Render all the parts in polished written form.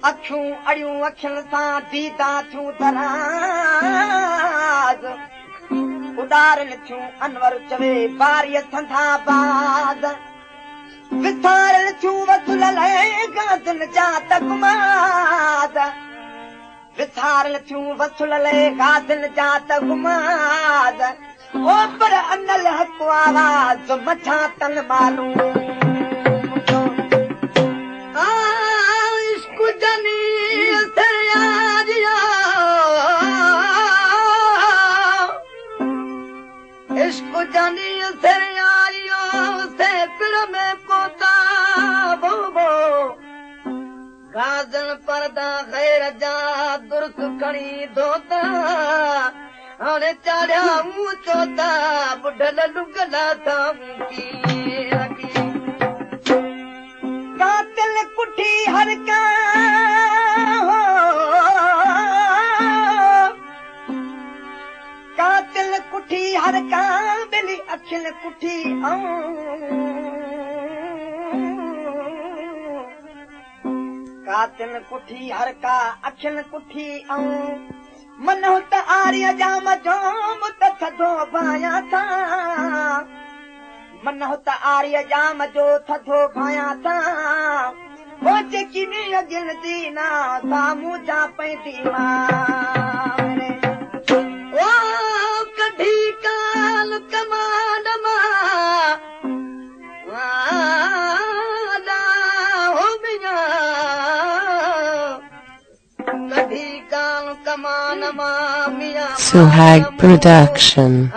अखियूं अड़ियूं अखियुनि सां दीदा थियूं दराज़ उॾारन थियूं अनवर चवे बारीअ संधाबाद विसारन थियूं वसुल गाज़न जा तगमाद विसारन थियूं वसुल गाज़न जा तगमाद ओ पर अनल हक़ आवाज़ मथां तन मालूम गाज़न परदा ग़ैर जा दुरुस्त खणी धोता हाणे चाढ़िया मूं चोता बुढल लुगला कातिल कुठी हर का कातिल कुठी हर का बिली अखिल कुठी कातिल कुठी हर का अखिल कुठी मनो त आर्य जाम जो मुत थधो भाया था मनो त आर्य जाम जो थधो भाया था वो जेकी में अगिल दीना सामू जा पैदी मारे ओ कढी काल कमान मा Suhag Production.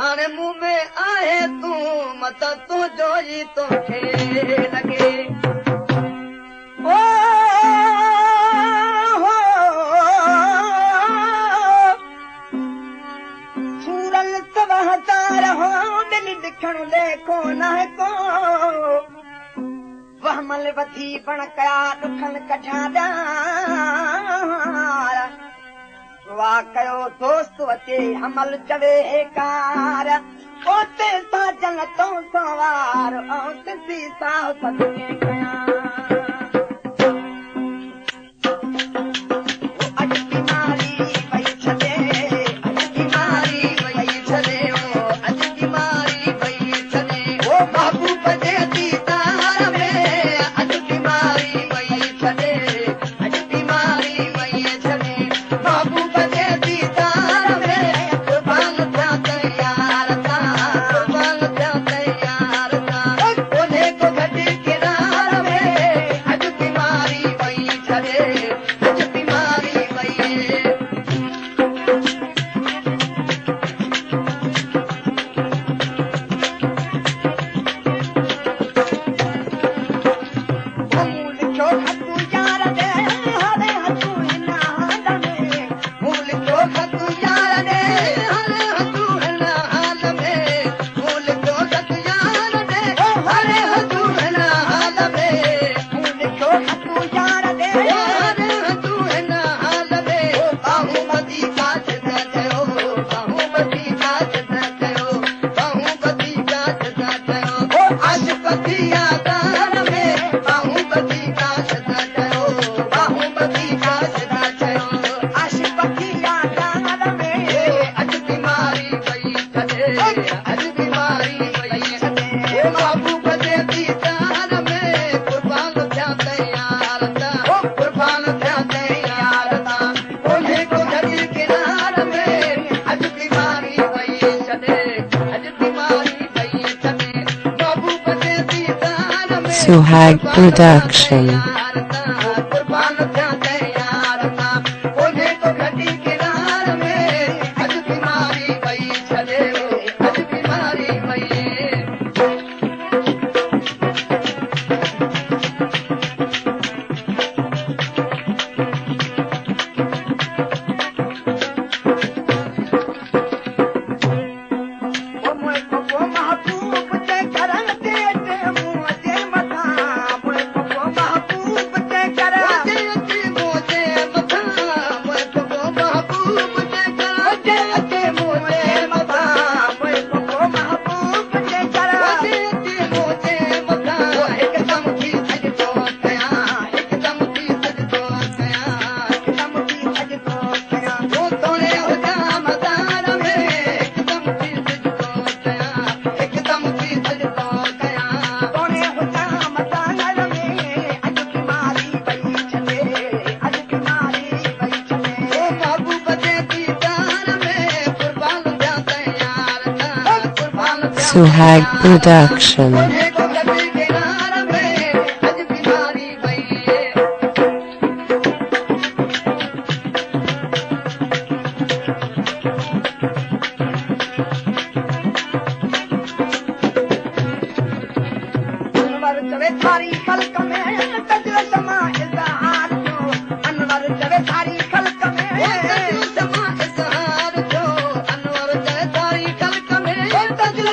वहमल वधी पण कया दुखन कढादा वाह कयो दोस्त अचे हमल चवे कार ओते सा जन्नतों सवार ऐं सिसी साह सदके कया Suhag Production. Suhag Production. थारी खल्क में तजल समा इज़हार जो अनवर चवे थारी खल्क में तजल समा इज़हार जो अनवर चवे थारी खल्क में तजल